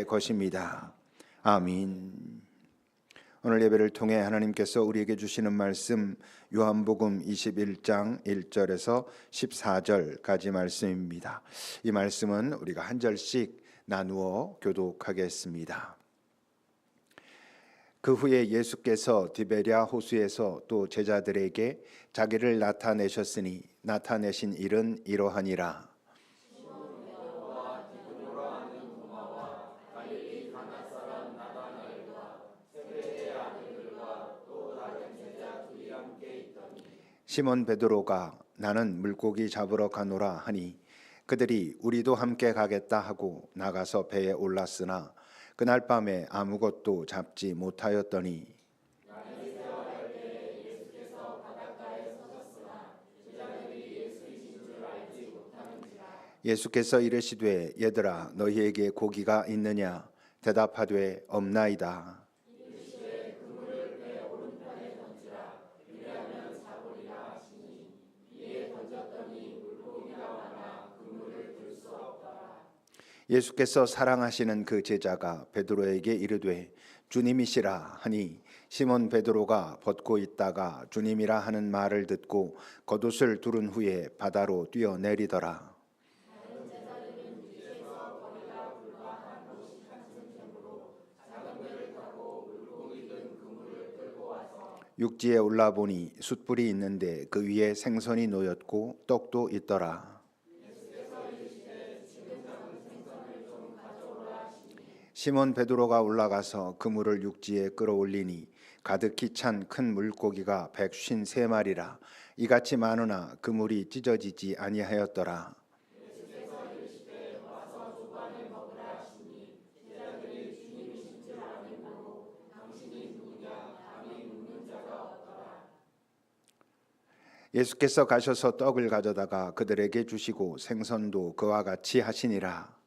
것입니다. 아멘. 오늘 예배를 통해 하나님께서 우리에게 주시는 말씀 요한복음 21장 1절에서 14절까지 말씀입니다. 이 말씀은 우리가 한 절씩 나누어 교독하겠습니다. 그 후에 예수께서 디베랴 호수에서 또 제자들에게 자기를 나타내셨으니 나타내신 일은 이러하니라. 시몬 베드로가 나는 물고기 잡으러 가노라 하니 그들이 우리도 함께 가겠다 하고 나가서 배에 올랐으나 그날 밤에 아무것도 잡지 못하였더니 예수께서 이르시되 얘들아 너희에게 고기가 있느냐 대답하되 없나이다. 예수께서 사랑하시는 그 제자가 베드로에게 이르되 주님이시라 하니 시몬 베드로가 벗고 있다가 주님이라 하는 말을 듣고 겉옷을 두른 후에 바다로 뛰어내리더라. 육지에 올라보니 숯불이 있는데 그 위에 생선이 놓였고 떡도 있더라. 시몬 베드로가 올라가서 그물을 육지에 끌어올리니 가득히 찬 큰 물고기가 153마리라 이같이 많으나 그물이 찢어지지 아니하였더라. 예수께서 가셔서 떡을 가져다가 그들에게 주시고 생선도 그와 같이 하시니라.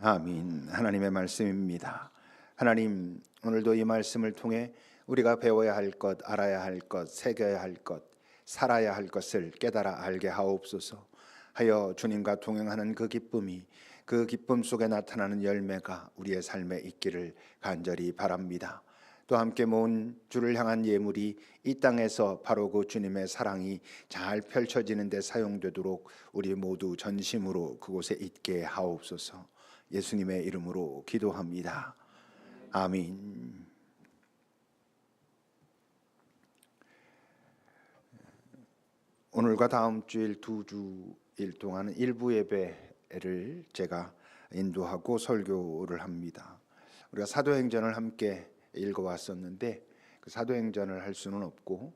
아멘. 하나님의 말씀입니다. 하나님, 오늘도 이 말씀을 통해 우리가 배워야 할 것, 알아야 할 것, 새겨야 할 것, 살아야 할 것을 깨달아 알게 하옵소서. 하여 주님과 동행하는 그 기쁨이 그 기쁨 속에 나타나는 열매가 우리의 삶에 있기를 간절히 바랍니다. 또 함께 모은 주를 향한 예물이 이 땅에서 바로 그 주님의 사랑이 잘 펼쳐지는 데 사용되도록 우리 모두 전심으로 그곳에 있게 하옵소서. 예수님의 이름으로 기도합니다. 아멘. 오늘과 다음 주일 두 주일 동안은 일부 예배를 제가 인도하고 설교를 합니다. 우리가 사도행전을 함께 읽어왔었는데 그 사도행전을 할 수는 없고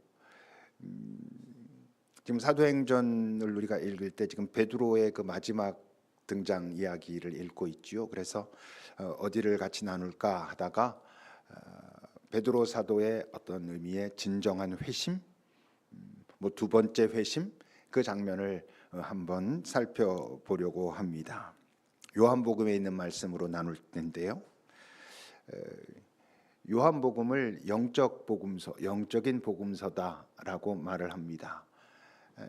지금 사도행전을 우리가 읽을 때 지금 베드로의 그 마지막 등장 이야기를 읽고 있지요. 그래서 어디를 같이 나눌까 하다가 베드로 사도의 어떤 의미의 진정한 회심, 뭐 두 번째 회심 그 장면을 한번 살펴보려고 합니다. 요한복음에 있는 말씀으로 나눌 텐데요. 요한복음을 영적 복음서, 영적인 복음서다라고 말을 합니다.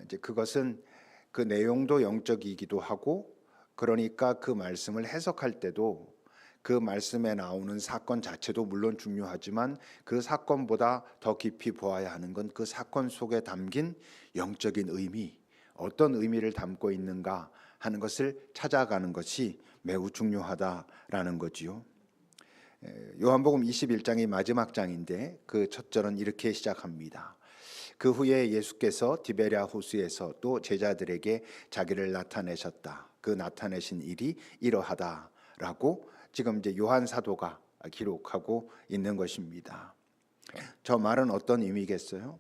이제 그것은 그 내용도 영적이기도 하고 그러니까 그 말씀을 해석할 때도 그 말씀에 나오는 사건 자체도 물론 중요하지만 그 사건보다 더 깊이 보아야 하는 건 그 사건 속에 담긴 영적인 의미, 어떤 의미를 담고 있는가 하는 것을 찾아가는 것이 매우 중요하다라는 거지요. 요한복음 21장이 마지막 장인데 그 첫 절은 이렇게 시작합니다. 그 후에 예수께서 디베랴 호수에서 또 제자들에게 자기를 나타내셨다. 그 나타내신 일이 이러하다라고 지금 이제 요한 사도가 기록하고 있는 것입니다. 저 말은 어떤 의미겠어요?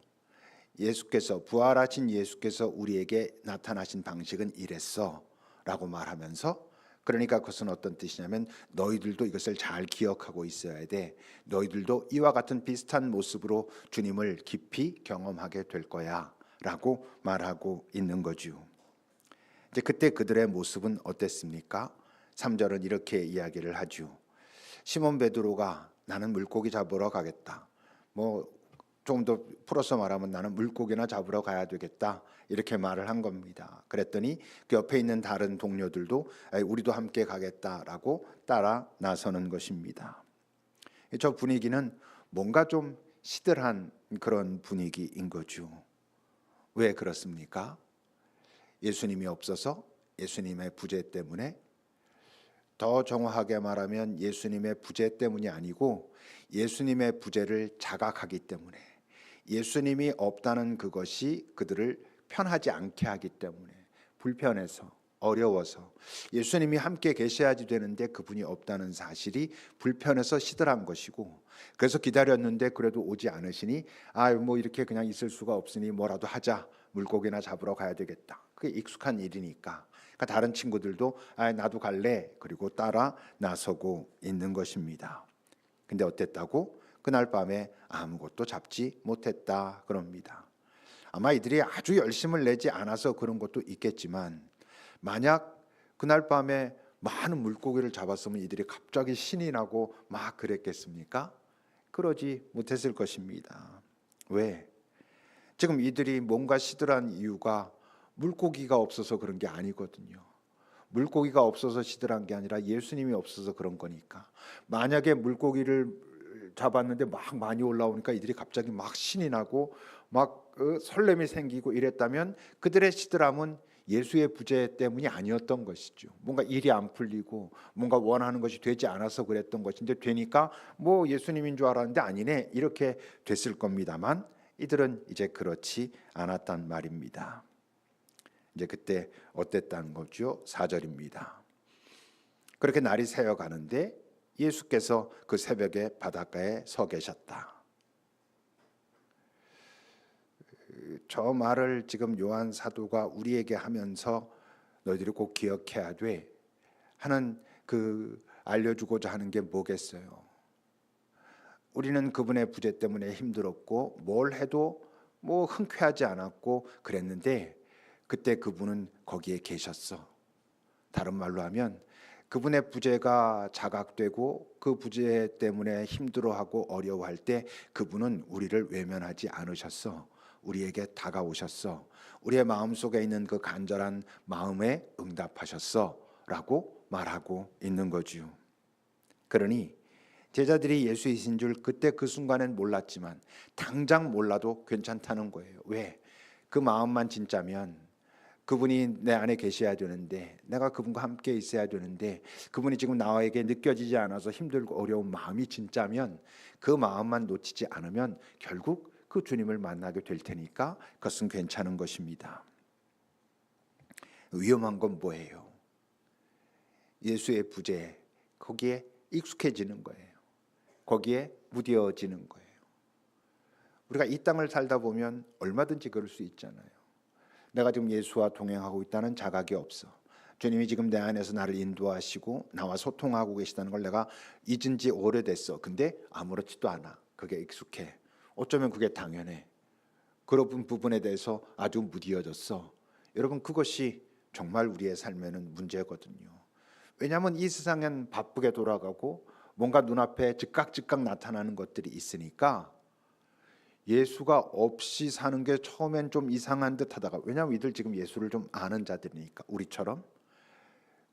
예수께서 부활하신 예수께서 우리에게 나타나신 방식은 이랬어라고 말하면서 그러니까 그것은 어떤 뜻이냐면 너희들도 이것을 잘 기억하고 있어야 돼. 너희들도 이와 같은 비슷한 모습으로 주님을 깊이 경험하게 될 거야라고 말하고 있는 거죠. 이제 그때 그들의 모습은 어땠습니까? 3절은 이렇게 이야기를 하죠. 시몬 베드로가 나는 물고기 잡으러 가겠다. 뭐 조금 더 풀어서 말하면 나는 물고기나 잡으러 가야 되겠다 이렇게 말을 한 겁니다. 그랬더니 그 옆에 있는 다른 동료들도 우리도 함께 가겠다라고 따라 나서는 것입니다. 저 분위기는 뭔가 좀 시들한 그런 분위기인 거죠. 왜 그렇습니까? 예수님이 없어서, 예수님의 부재 때문에? 더 정확하게 말하면 예수님의 부재 때문이 아니고 예수님의 부재를 자각하기 때문에, 예수님이 없다는 그것이 그들을 편하지 않게 하기 때문에, 불편해서, 어려워서, 예수님이 함께 계셔야지 되는데 그분이 없다는 사실이 불편해서 시들한 것이고, 그래서 기다렸는데 그래도 오지 않으시니 뭐 이렇게 그냥 있을 수가 없으니 뭐라도 하자, 물고기나 잡으러 가야 되겠다. 그게 익숙한 일이니까. 그러니까 다른 친구들도 나도 갈래, 그리고 따라 나서고 있는 것입니다. 근데 어땠다고? 그날 밤에 아무것도 잡지 못했다 그럽니다. 아마 이들이 아주 열심을 내지 않아서 그런 것도 있겠지만, 만약 그날 밤에 많은 물고기를 잡았으면 이들이 갑자기 신이 나고 막 그랬겠습니까? 그러지 못했을 것입니다. 왜? 지금 이들이 뭔가 시들한 이유가 물고기가 없어서 그런 게 아니거든요. 물고기가 없어서 시들한 게 아니라 예수님이 없어서 그런 거니까. 만약에 물고기를 잡았는데 막 많이 올라오니까 이들이 갑자기 막 신이 나고 막 설렘이 생기고 이랬다면 그들의 시들함은 예수의 부재 때문이 아니었던 것이죠. 뭔가 일이 안 풀리고 뭔가 원하는 것이 되지 않아서 그랬던 것인데, 되니까 뭐 예수님인 줄 알았는데 아니네 이렇게 됐을 겁니다만, 이들은 이제 그렇지 않았단 말입니다. 이제 그때 어땠다는 거죠? 4절입니다. 그렇게 날이 새어 가는데 예수께서 그 새벽에 바닷가에 서 계셨다. 저 말을 지금 요한 사도가 우리에게 하면서 너희들이 꼭 기억해야 돼 하는 알려주고자 하는 게 뭐겠어요? 우리는 그분의 부재 때문에 힘들었고 뭘 해도 뭐 흔쾌하지 않았고 그랬는데, 그때 그분은 거기에 계셨어. 다른 말로 하면 그분의 부재가 자각되고 그 부재 때문에 힘들어하고 어려워할 때 그분은 우리를 외면하지 않으셨어. 우리에게 다가오셨어. 우리의 마음속에 있는 그 간절한 마음에 응답하셨어 라고 말하고 있는 거지요. 그러니 제자들이 예수이신 줄 그때 그 순간엔 몰랐지만 당장 몰라도 괜찮다는 거예요. 왜? 그 마음만 진짜면, 그분이 내 안에 계셔야 되는데, 내가 그분과 함께 있어야 되는데, 그분이 지금 나에게 느껴지지 않아서 힘들고 어려운 마음이 진짜면, 그 마음만 놓치지 않으면 결국 그 주님을 만나게 될 테니까 그것은 괜찮은 것입니다. 위험한 건 뭐예요? 예수의 부재, 거기에 익숙해지는 거예요. 거기에 무뎌지는 거예요. 우리가 이 땅을 살다 보면 얼마든지 그럴 수 있잖아요. 내가 지금 예수와 동행하고 있다는 자각이 없어. 주님이 지금 내 안에서 나를 인도하시고 나와 소통하고 계시다는 걸 내가 잊은 지 오래됐어. 근데 아무렇지도 않아. 그게 익숙해. 어쩌면 그게 당연해. 그런 부분에 대해서 아주 무뎌졌어. 여러분, 그것이 정말 우리의 삶에는 문제거든요. 왜냐하면 이 세상엔 바쁘게 돌아가고 뭔가 눈앞에 즉각 나타나는 것들이 있으니까 예수가 없이 사는 게 처음엔 좀 이상한 듯 하다가, 왜냐하면 이들 지금 예수를 좀 아는 자들이니까, 우리처럼.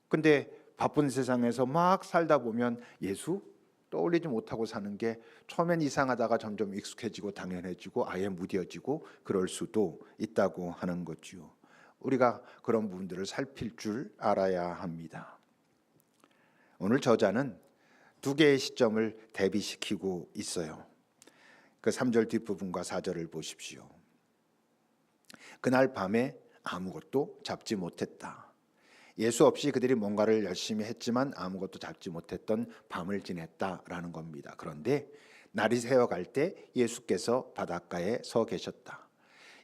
근데 바쁜 세상에서 막 살다 보면 예수 떠올리지 못하고 사는 게 처음엔 이상하다가 점점 익숙해지고 당연해지고 아예 무뎌지고 그럴 수도 있다고 하는 거죠. 우리가 그런 부분들을 살필 줄 알아야 합니다. 오늘 저자는 두 개의 시점을 대비시키고 있어요. 그 3절 뒷부분과 4절을 보십시오. 그날 밤에 아무것도 잡지 못했다. 예수 없이 그들이 뭔가를 열심히 했지만 아무것도 잡지 못했던 밤을 지냈다라는 겁니다. 그런데 날이 새어갈 때 예수께서 바닷가에 서 계셨다.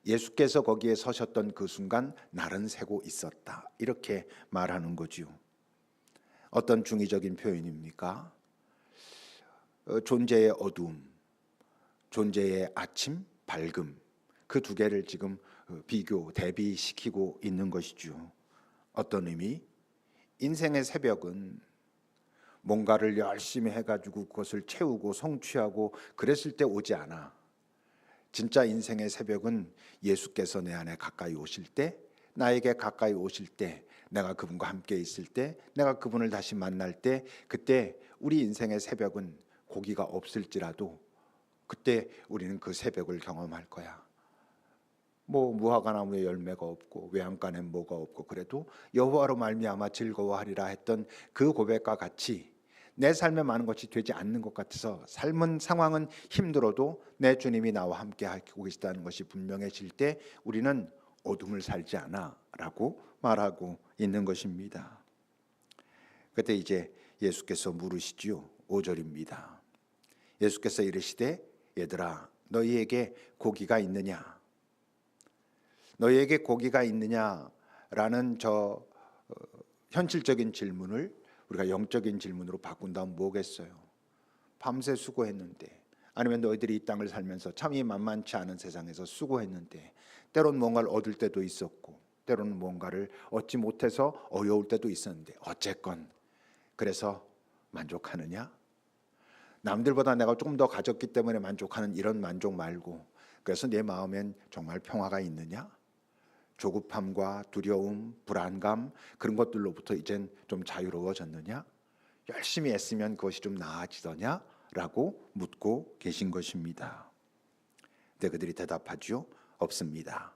예수께서 거기에 서셨던 그 순간 날은 새고 있었다. 이렇게 말하는 거죠. 어떤 중의적인 표현입니까? 존재의 어두움, 존재의 아침, 밝음, 그 두 개를 지금 대비시키고 있는 것이죠. 어떤 의미? 인생의 새벽은 뭔가를 열심히 해가지고 그것을 채우고 성취하고 그랬을 때 오지 않아. 진짜 인생의 새벽은 예수께서 내 안에 가까이 오실 때, 나에게 가까이 오실 때, 내가 그분과 함께 있을 때, 내가 그분을 다시 만날 때, 그때 우리 인생의 새벽은 고기가 없을지라도 그때 우리는 그 새벽을 경험할 거야. 뭐 무화과 나무에 열매가 없고 외양간에 뭐가 없고 그래도 여호와로 말미암아 즐거워하리라 했던 그 고백과 같이 내 삶에 많은 것이 되지 않는 것 같아서 삶은 상황은 힘들어도 내 주님이 나와 함께 하고 계시다는 것이 분명해질 때 우리는 어둠을 살지 않아라고 말하고 있는 것입니다. 그때 이제 예수께서 물으시지요. 5절입니다. 예수께서 이르시되 얘들아 너희에게 고기가 있느냐? 너희에게 고기가 있느냐라는 저 현실적인 질문을 우리가 영적인 질문으로 바꾼다면 뭐겠어요? 밤새 수고했는데, 아니면 너희들이 이 땅을 살면서 참이 만만치 않은 세상에서 수고했는데 때론 뭔가를 얻을 때도 있었고 때로는 뭔가를 얻지 못해서 어려울 때도 있었는데 어쨌건 그래서 만족하느냐? 남들보다 내가 조금 더 가졌기 때문에 만족하는 이런 만족 말고 그래서 내 마음엔 정말 평화가 있느냐? 조급함과 두려움, 불안감 그런 것들로부터 이젠 좀 자유로워졌느냐? 열심히 애쓰면 그것이 좀 나아지더냐? 라고 묻고 계신 것입니다. 근데 그들이 대답하죠. 없습니다.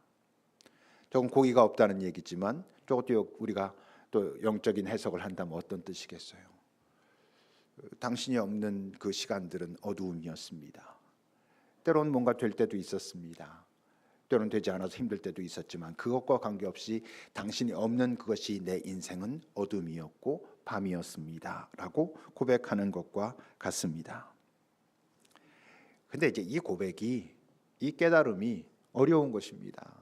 조금 고기가 없다는 얘기지만 저것도 우리가 또 영적인 해석을 한다면 어떤 뜻이겠어요? 당신이 없는 그 시간들은 어두움이었습니다. 때로는 뭔가 될 때도 있었습니다. 때로는 되지 않아서 힘들 때도 있었지만 그것과 관계없이 당신이 없는 그것이 내 인생은 어둠이었고 밤이었습니다 라고 고백하는 것과 같습니다. 근데 이제 이 고백이, 이 깨달음이 어려운 것입니다.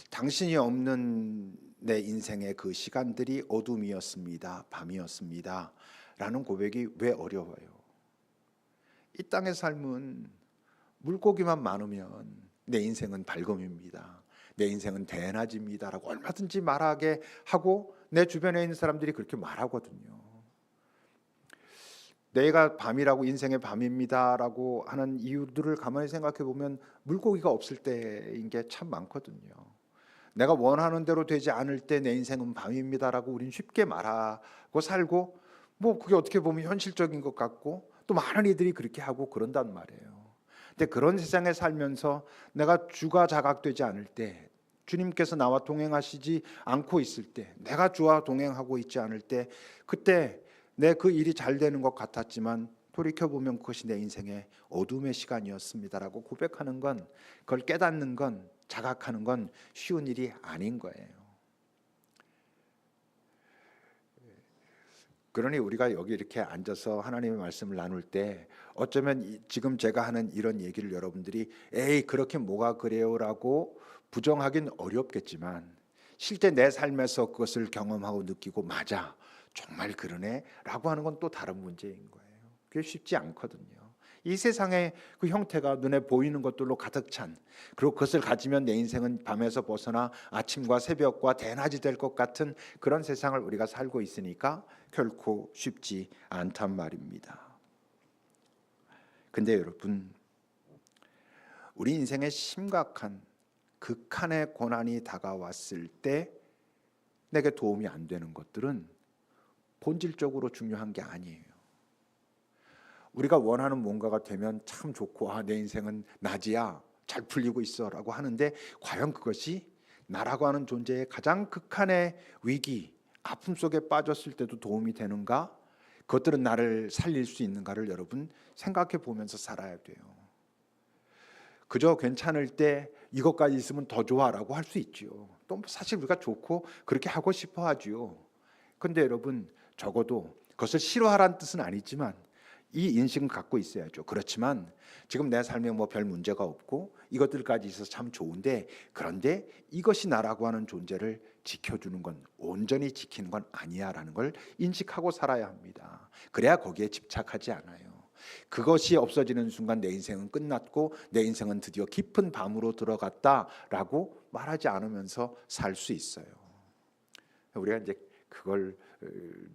당신이 없는 내 인생의 그 시간들이 어둠이었습니다, 밤이었습니다 라는 고백이 왜 어려워요? 이 땅의 삶은 물고기만 많으면 내 인생은 밝음입니다, 내 인생은 대낮입니다 라고 얼마든지 말하게 하고 내 주변에 있는 사람들이 그렇게 말하거든요. 내가 밤이라고, 인생의 밤입니다 라고 하는 이유들을 가만히 생각해 보면 물고기가 없을 때인 게 참 많거든요. 내가 원하는 대로 되지 않을 때 내 인생은 밤입니다 라고 우린 쉽게 말하고 살고, 뭐 그게 어떻게 보면 현실적인 것 같고 또 많은 이들이 그렇게 하고 그런단 말이에요. 근데 그런 세상에 살면서 내가 주가 자각되지 않을 때, 주님께서 나와 동행하시지 않고 있을 때, 내가 주와 동행하고 있지 않을 때, 그때 내 그 일이 잘 되는 것 같았지만 돌이켜보면 그것이 내 인생의 어둠의 시간이었습니다라고 고백하는 건, 그걸 깨닫는 건, 자각하는 건 쉬운 일이 아닌 거예요. 그러니 우리가 여기 이렇게 앉아서 하나님의 말씀을 나눌 때 어쩌면 지금 제가 하는 이런 얘기를 여러분들이 에이 그렇게 뭐가 그래요라고 부정하긴 어렵겠지만 실제 내 삶에서 그것을 경험하고 느끼고 맞아 정말 그러네 라고 하는 건 또 다른 문제인 거예요. 그게 쉽지 않거든요. 이 세상의 그 형태가 눈에 보이는 것들로 가득 찬, 그리고 그것을 가지면 내 인생은 밤에서 벗어나 아침과 새벽과 대낮이 될 것 같은 그런 세상을 우리가 살고 있으니까 결코 쉽지 않단 말입니다. 근데 여러분, 우리 인생에 심각한 극한의 고난이 다가왔을 때 내게 도움이 안 되는 것들은 본질적으로 중요한 게 아니에요. 우리가 원하는 뭔가가 되면 참 좋고 내 인생은 낮이야 잘 풀리고 있어 라고 하는데 과연 그것이 나라고 하는 존재의 가장 극한의 위기, 아픔 속에 빠졌을 때도 도움이 되는가? 그것들은 나를 살릴 수 있는가를 여러분 생각해 보면서 살아야 돼요. 그저 괜찮을 때 이것까지 있으면 더 좋아라고 할 수 있죠. 또 사실 우리가 좋고 그렇게 하고 싶어 하죠. 근데 여러분 적어도 그것을 싫어하라는 뜻은 아니지만 이 인식은 갖고 있어야죠. 그렇지만 지금 내 삶에 뭐 별 문제가 없고 이것들까지 있어서 참 좋은데, 그런데 이것이 나라고 하는 존재를 지켜주는 건, 온전히 지키는 건 아니야라는 걸 인식하고 살아야 합니다. 그래야 거기에 집착하지 않아요. 그것이 없어지는 순간 내 인생은 끝났고 내 인생은 드디어 깊은 밤으로 들어갔다라고 말하지 않으면서 살 수 있어요. 우리가 이제 그걸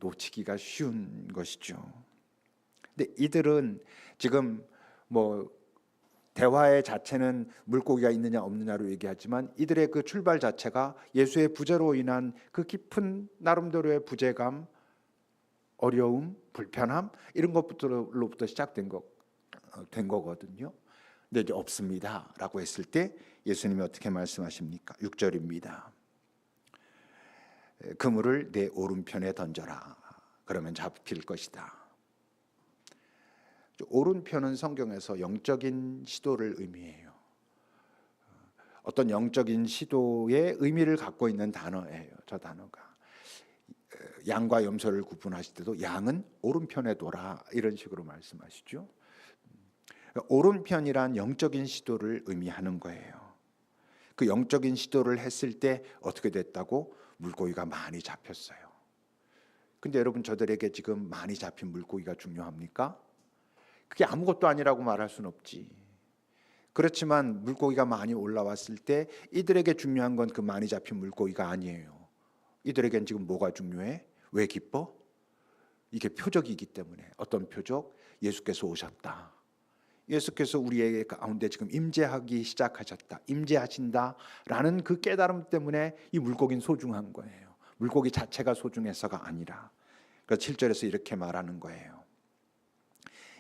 놓치기가 쉬운 것이죠. 근데 이들은 지금 뭐 대화의 자체는 물고기가 있느냐 없느냐로 얘기하지만 이들의 그 출발 자체가 예수의 부재로 인한 그 깊은 나름대로의 부재감, 어려움, 불편함 이런 것부터로부터 시작된 된 거거든요. 근데 이제 없습니다라고 했을 때 예수님이 어떻게 말씀하십니까? 6절입니다. 그물을 내 오른편에 던져라. 그러면 잡힐 것이다. 오른편은 성경에서 영적인 시도를 의미해요. 어떤 영적인 시도의 의미를 갖고 있는 단어예요. 저 단어가. 양과 염소를 구분하실 때도 양은 오른편에 둬라 이런 식으로 말씀하시죠. 오른편이란 영적인 시도를 의미하는 거예요. 그 영적인 시도를 했을 때 어떻게 됐다고? 물고기가 많이 잡혔어요. 근데 여러분, 저들에게 지금 많이 잡힌 물고기가 중요합니까? 그게 아무것도 아니라고 말할 수는 없지. 그렇지만 물고기가 많이 올라왔을 때 이들에게 중요한 건 그 많이 잡힌 물고기가 아니에요. 이들에겐 지금 뭐가 중요해? 왜 기뻐? 이게 표적이기 때문에. 어떤 표적? 예수께서 오셨다. 예수께서 우리의 가운데 지금 임재하기 시작하셨다. 임재하신다라는 그 깨달음 때문에 이 물고기는 소중한 거예요. 물고기 자체가 소중해서가 아니라. 그래서 7절에서 이렇게 말하는 거예요.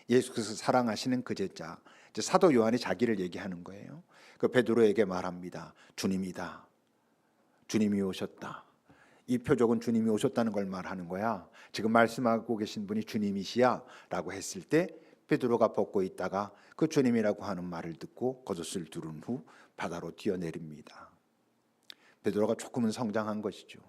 예수께서 사랑하시는 그 제자, 이제 사도 요한이 자기를 얘기하는 거예요. 그 베드로에게 말합니다. 주님이다. 주님이 오셨다. 이 표적은 주님이 오셨다는 걸 말하는 거야. 지금 말씀하고 계신 분이 주님이시야 라고 했을 때 베드로가 벗고 있다가 그 주님이라고 하는 말을 듣고 겉옷을 두른 후 바다로 뛰어내립니다. 베드로가 조금은 성장한 것이죠.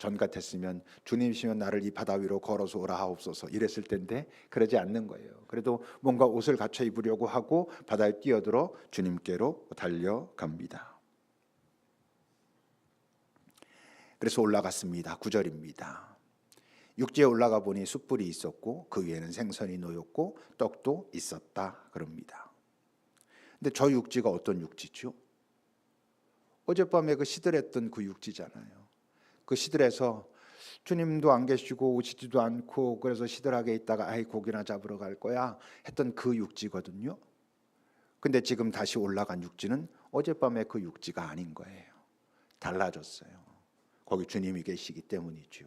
전 같았으면 주님이시면 나를 이 바다 위로 걸어서 오라 하옵소서 이랬을 텐데 그러지 않는 거예요. 그래도 뭔가 옷을 갖춰 입으려고 하고 바다에 뛰어들어 주님께로 달려갑니다. 그래서 올라갔습니다. 9절입니다. 육지에 올라가 보니 숯불이 있었고 그 위에는 생선이 놓였고 떡도 있었다 그럽니다. 근데 저 육지가 어떤 육지죠? 어젯밤에 그 시들했던 그 육지잖아요. 그 시들에서 주님도 안 계시고 오시지도 않고 그래서 시들하게 있다가 아이 고기나 잡으러 갈 거야 했던 그 육지거든요. 근데 지금 다시 올라간 육지는 어젯밤에 그 육지가 아닌 거예요. 달라졌어요. 거기 주님이 계시기 때문이죠.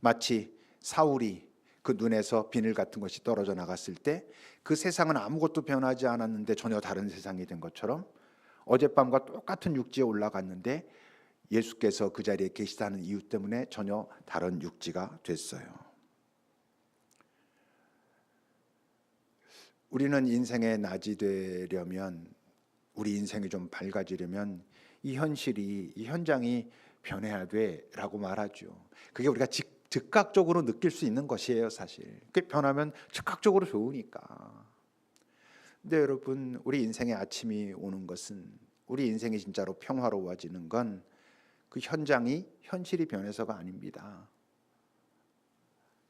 마치 사울이 그 눈에서 비늘 같은 것이 떨어져 나갔을 때 그 세상은 아무것도 변하지 않았는데 전혀 다른 세상이 된 것처럼 어젯밤과 똑같은 육지에 올라갔는데 예수께서 그 자리에 계시다는 이유 때문에 전혀 다른 육지가 됐어요. 우리는 인생의 낮이 되려면, 우리 인생이 좀 밝아지려면 이 현실이, 이 현장이 변해야 돼라고 말하죠. 그게 우리가 즉각적으로 느낄 수 있는 것이에요. 사실 그게 변하면 즉각적으로 좋으니까. 근데 여러분, 우리 인생의 아침이 오는 것은, 우리 인생이 진짜로 평화로워지는 건 그 현장이, 현실이 변해서가 아닙니다.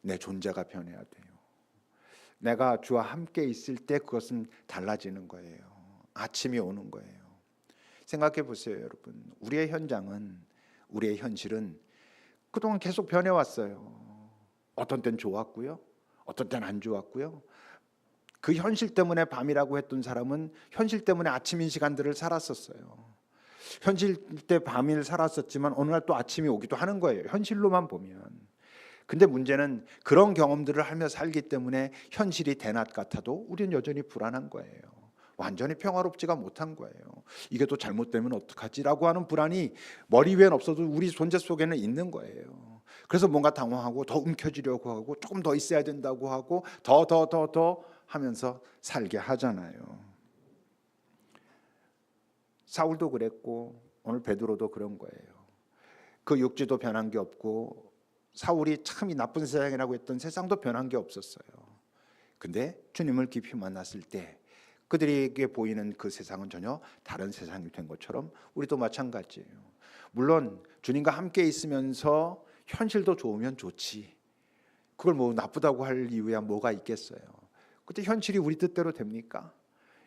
내 존재가 변해야 돼요. 내가 주와 함께 있을 때 그것은 달라지는 거예요. 아침이 오는 거예요. 생각해 보세요, 여러분. 우리의 현장은, 우리의 현실은 그동안 계속 변해왔어요. 어떤 때는 좋았고요, 어떤 때는 안 좋았고요. 그 현실 때문에 밤이라고 했던 사람은 현실 때문에 아침인 시간들을 살았었어요. 현실 때 밤을 살았었지만 어느 날 또 아침이 오기도 하는 거예요. 현실로만 보면. 근데 문제는 그런 경험들을 하며 살기 때문에 현실이 대낮 같아도 우리는 여전히 불안한 거예요. 완전히 평화롭지가 못한 거예요. 이게 또 잘못되면 어떡하지라고 하는 불안이 머리 위엔 없어도 우리 존재 속에는 있는 거예요. 그래서 뭔가 당황하고 더 움켜쥐려고 하고 조금 더 있어야 된다고 하고 더 하면서 살게 하잖아요. 사울도 그랬고 오늘 베드로도 그런 거예요. 그 육지도 변한 게 없고 사울이 참 이 나쁜 세상이라고 했던 세상도 변한 게 없었어요. 근데 주님을 깊이 만났을 때 그들에게 보이는 그 세상은 전혀 다른 세상이 된 것처럼 우리도 마찬가지예요. 물론 주님과 함께 있으면서 현실도 좋으면 좋지, 그걸 뭐 나쁘다고 할 이유야 뭐가 있겠어요. 그때 현실이 우리 뜻대로 됩니까?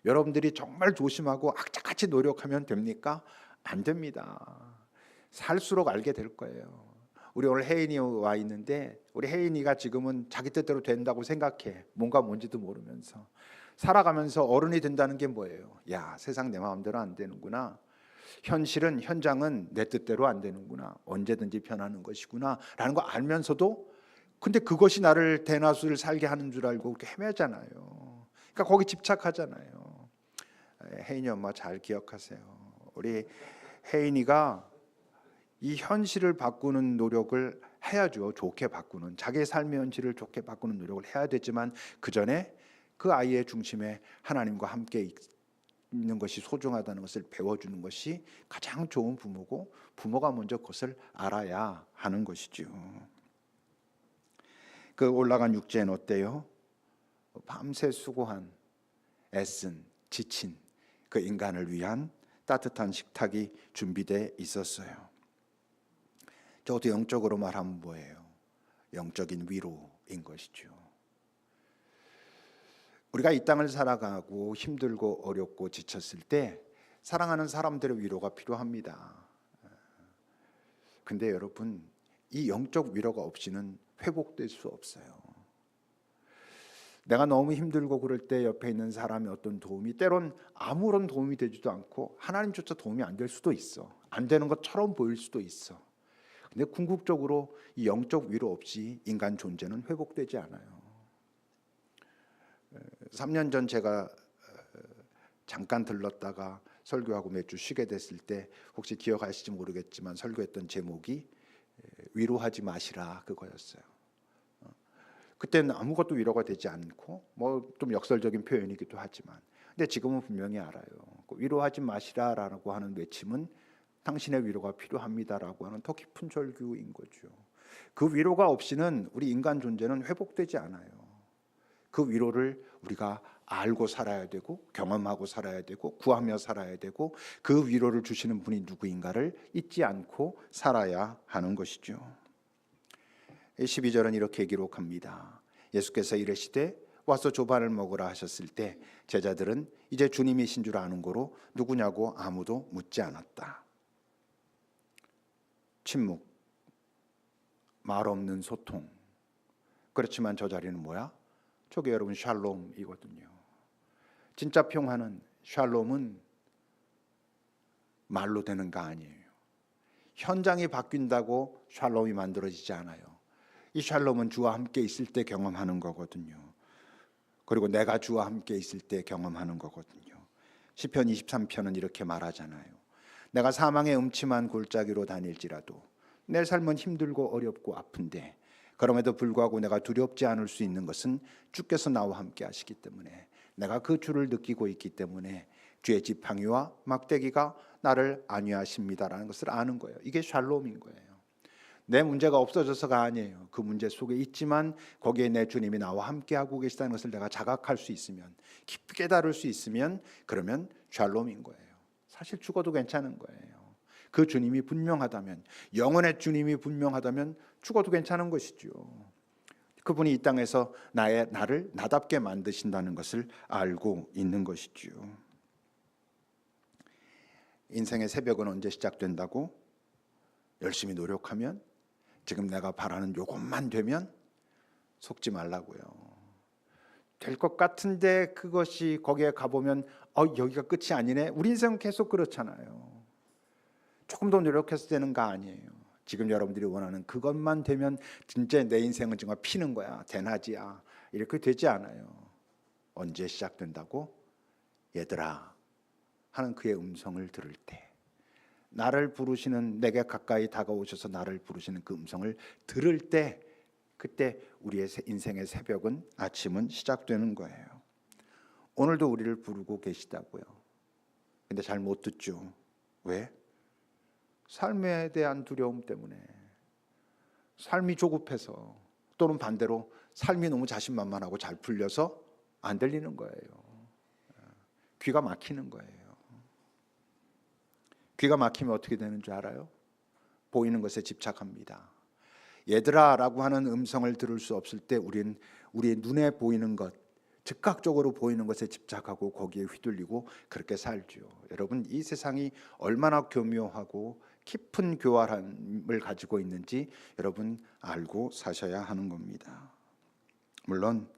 여러분들이 정말 조심하고 악착같이 노력하면 됩니까? 안 됩니다. 살수록 알게 될 거예요. 우리 오늘 혜인이 와 있는데 우리 혜인이가 지금은 자기 뜻대로 된다고 생각해. 뭔지도 모르면서. 살아가면서 어른이 된다는 게 뭐예요? 야, 세상 내 마음대로 안 되는구나. 현장은 내 뜻대로 안 되는구나. 언제든지 변하는 것이구나 라는 거 알면서도 근데 그것이 나를 대낮을 살게 하는 줄 알고 그렇게 헤매잖아요. 그러니까 거기 집착하잖아요. 혜인이 엄마 잘 기억하세요. 우리 혜인이가 이 현실을 바꾸는 노력을 해야죠. 좋게 바꾸는, 자기의 삶의 현실을 좋게 바꾸는 노력을 해야 되지만 그 전에 그 아이의 중심에 하나님과 함께 있는 것이 소중하다는 것을 배워주는 것이 가장 좋은 부모고, 부모가 먼저 그것을 알아야 하는 것이죠. 그 올라간 육지에는 어때요? 밤새 수고한, 애쓴, 지친 그 인간을 위한 따뜻한 식탁이 준비되어 있었어요. 저것도 영적으로 말하면 뭐예요? 영적인 위로인 것이죠. 우리가 이 땅을 살아가고 힘들고 어렵고 지쳤을 때 사랑하는 사람들의 위로가 필요합니다. 근데 여러분, 이 영적 위로가 없이는 회복될 수 없어요. 내가 너무 힘들고 그럴 때 옆에 있는 사람의 어떤 도움이 때론 아무런 도움이 되지도 않고 하나님조차 도움이 안 될 수도 있어. 안 되는 것처럼 보일 수도 있어. 근데 궁극적으로 이 영적 위로 없이 인간 존재는 회복되지 않아요. 3년 전 제가 잠깐 들렀다가 설교하고 몇 주 쉬게 됐을 때 혹시 기억하실지 모르겠지만 설교했던 제목이 위로하지 마시라 그거였어요. 그때는 아무것도 위로가 되지 않고 뭐 좀 역설적인 표현이기도 하지만 근데 지금은 분명히 알아요. 위로하지 마시라라고 하는 외침은 당신의 위로가 필요합니다라고 하는 더 깊은 절규인 거죠. 그 위로가 없이는 우리 인간 존재는 회복되지 않아요. 그 위로를 우리가 알고 살아야 되고 경험하고 살아야 되고 구하며 살아야 되고 그 위로를 주시는 분이 누구인가를 잊지 않고 살아야 하는 것이죠. 12절은 이렇게 기록합니다. 예수께서 이르시되 와서 조반을 먹으라 하셨을 때 제자들은 이제 주님이신 줄 아는 고로 누구냐고 아무도 묻지 않았다. 침묵, 말 없는 소통. 그렇지만 저 자리는 뭐야? 저게 여러분 샬롬이거든요. 진짜 평화는, 샬롬은 말로 되는 거 아니에요. 현장이 바뀐다고 샬롬이 만들어지지 않아요. 이 샬롬은 주와 함께 있을 때 경험하는 거거든요. 그리고 내가 주와 함께 있을 때 경험하는 거거든요. 시편 23편은 이렇게 말하잖아요. 내가 사망의 음침한 골짜기로 다닐지라도 내 삶은 힘들고 어렵고 아픈데 그럼에도 불구하고 내가 두렵지 않을 수 있는 것은 주께서 나와 함께 하시기 때문에 내가 그 주를 느끼고 있기 때문에 주의 지팡이와 막대기가 나를 안위하십니다라는 것을 아는 거예요. 이게 샬롬인 거예요. 내 문제가 없어져서가 아니에요. 그 문제 속에 있지만 거기에 내 주님이 나와 함께하고 계시다는 것을 내가 자각할 수 있으면, 깊이 깨달을 수 있으면 그러면 샬롬인 거예요. 사실 죽어도 괜찮은 거예요. 그 주님이 분명하다면, 영원의 주님이 분명하다면 죽어도 괜찮은 것이죠. 그분이 이 땅에서 나를 나답게 만드신다는 것을 알고 있는 것이죠. 인생의 새벽은 언제 시작된다고? 열심히 노력하면, 지금 내가 바라는 요것만 되면 속지 말라고요. 될 것 같은데 그것이 거기에 가보면 여기가 끝이 아니네. 우리 인생은 계속 그렇잖아요. 조금 더 노력해서 되는 거 아니에요. 지금 여러분들이 원하는 그것만 되면 진짜 내 인생은 정말 피는 거야, 대낮이야, 이렇게 되지 않아요. 언제 시작된다고? 얘들아 하는 그의 음성을 들을 때, 나를 부르시는, 내게 가까이 다가오셔서 나를 부르시는 그 음성을 들을 때, 그때 우리의 인생의 새벽은, 아침은 시작되는 거예요. 오늘도 우리를 부르고 계시다고요. 근데 잘 못 듣죠. 왜? 삶에 대한 두려움 때문에, 삶이 조급해서, 또는 반대로 삶이 너무 자신만만하고 잘 풀려서 안 들리는 거예요. 귀가 막히는 거예요. 귀가 막히면 어떻게 되는 줄 알아요? 보이는 것에 집착합니다. 얘들아 라고 하는 음성을 들을 수 없을 때 우리는 우리의 눈에 보이는 것, 즉각적으로 보이는 것에 집착하고 거기에 휘둘리고 그렇게 살죠. 여러분, 이 세상이 얼마나 교묘하고 깊은 교활함을 가지고 있는지 여러분 알고 사셔야 하는 겁니다. 물론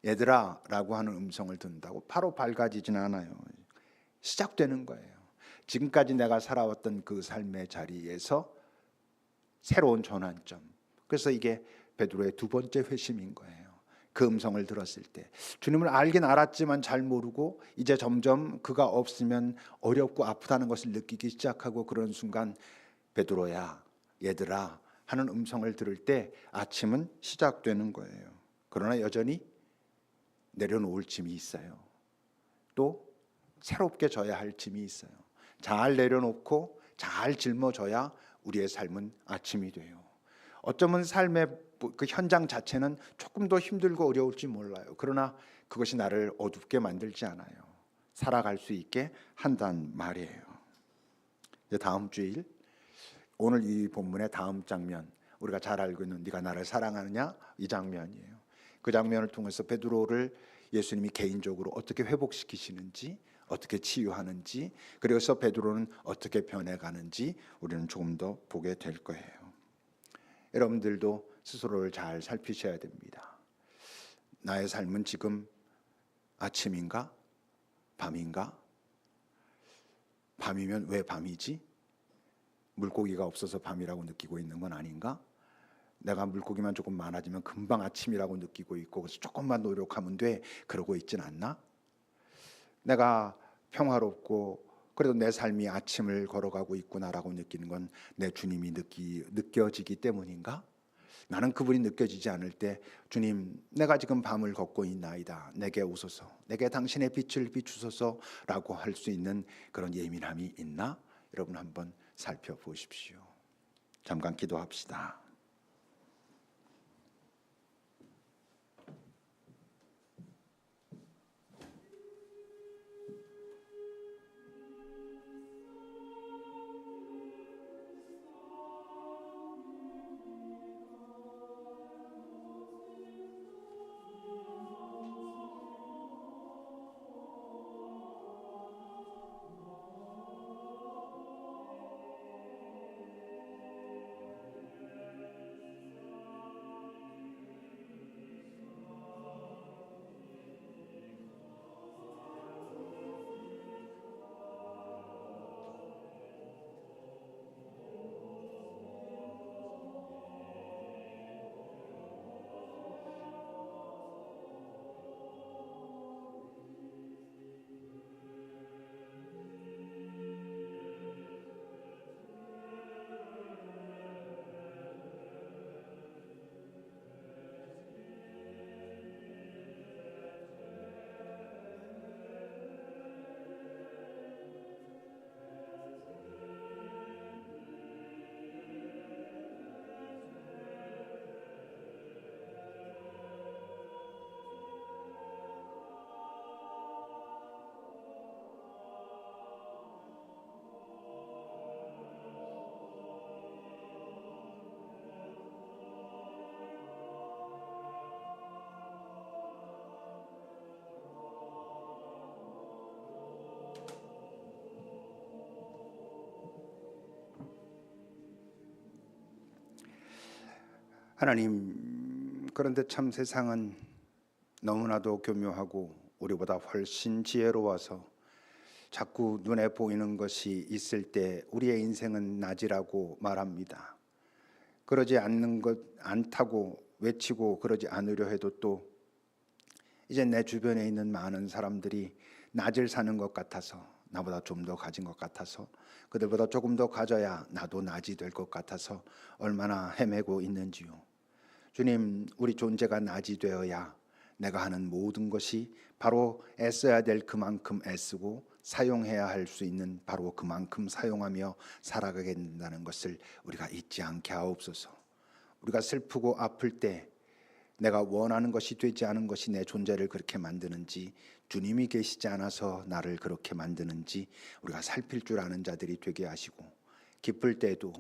얘들아 라고 하는 음성을 듣는다고 바로 밝아지진 않아요. 시작되는 거예요. 지금까지 내가 살아왔던 그 삶의 자리에서 새로운 전환점. 그래서 이게 베드로의 두 번째 회심인 거예요. 그 음성을 들었을 때 주님을 알긴 알았지만 잘 모르고 이제 점점 그가 없으면 어렵고 아프다는 것을 느끼기 시작하고, 그런 순간 베드로야, 얘들아 하는 음성을 들을 때 아침은 시작되는 거예요. 그러나 여전히 내려놓을 짐이 있어요. 또 새롭게 져야 할 짐이 있어요. 잘 내려놓고 잘 짊어져야 우리의 삶은 아침이 돼요. 어쩌면 삶의 그 현장 자체는 조금 더 힘들고 어려울지 몰라요. 그러나 그것이 나를 어둡게 만들지 않아요. 살아갈 수 있게 한단 말이에요. 이제 다음 주일, 오늘 이 본문의 다음 장면, 우리가 잘 알고 있는 네가 나를 사랑하느냐, 이 장면이에요. 그 장면을 통해서 베드로를 예수님이 개인적으로 어떻게 회복시키시는지, 어떻게 치유하는지, 그래서 베드로는 어떻게 변해가는지 우리는 조금 더 보게 될 거예요. 여러분들도 스스로를 잘 살피셔야 됩니다. 나의 삶은 지금 아침인가? 밤인가? 밤이면 왜 밤이지? 물고기가 없어서 밤이라고 느끼고 있는 건 아닌가? 내가 물고기만 조금 많아지면 금방 아침이라고 느끼고 있고, 그래서 조금만 노력하면 돼, 그러고 있진 않나? 내가 평화롭고 그래도 내 삶이 아침을 걸어가고 있구나라고 느끼는 건 내 주님이 느껴지기 때문인가? 나는 그분이 느껴지지 않을 때, 주님 내가 지금 밤을 걷고 있나이다, 내게 오소서, 내게 당신의 빛을 비추소서라고 할 수 있는 그런 예민함이 있나? 여러분 한번 살펴보십시오. 잠깐 기도합시다. 하나님, 그런데 참 세상은 너무나도 교묘하고 우리보다 훨씬 지혜로워서 자꾸 눈에 보이는 것이 있을 때 우리의 인생은 낮이라고 말합니다. 그러지 않다고 외치고 그러지 않으려 해도 또 이제 내 주변에 있는 많은 사람들이 낮을 사는 것 같아서, 나보다 좀 더 가진 것 같아서, 그들보다 조금 더 가져야 나도 낮이 될 것 같아서 얼마나 헤매고 있는지요. 주님, 우리 존재가 낮이 되어야 내가 하는 모든 것이 바로 애써야 될 그만큼 애쓰고 사용해야 할 수 있는 바로 그만큼 사용하며 살아가게 된다는 것을 우리가 잊지 않게 하옵소서. 우리가 슬프고 아플 때 내가 원하는 것이 되지 않은 것이 내 존재를 그렇게 만드는지, 주님이 계시지 않아서 나를 그렇게 만드는지 우리가 살필 줄 아는 자들이 되게 하시고, 기쁠 때도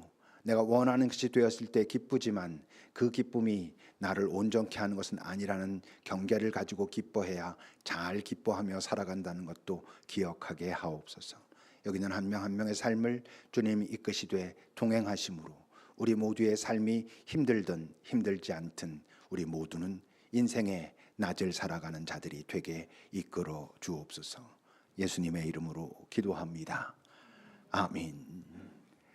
내가 원하는 것이 되었을 때 기쁘지만 그 기쁨이 나를 온전케 하는 것은 아니라는 경계를 가지고 기뻐해야 잘 기뻐하며 살아간다는 것도 기억하게 하옵소서. 여기는 한 명 한 명의 삶을 주님이 이끄시되 동행하심으로 우리 모두의 삶이 힘들든 힘들지 않든 우리 모두는 인생의 낮을 살아가는 자들이 되게 이끌어 주옵소서. 예수님의 이름으로 기도합니다. 아멘.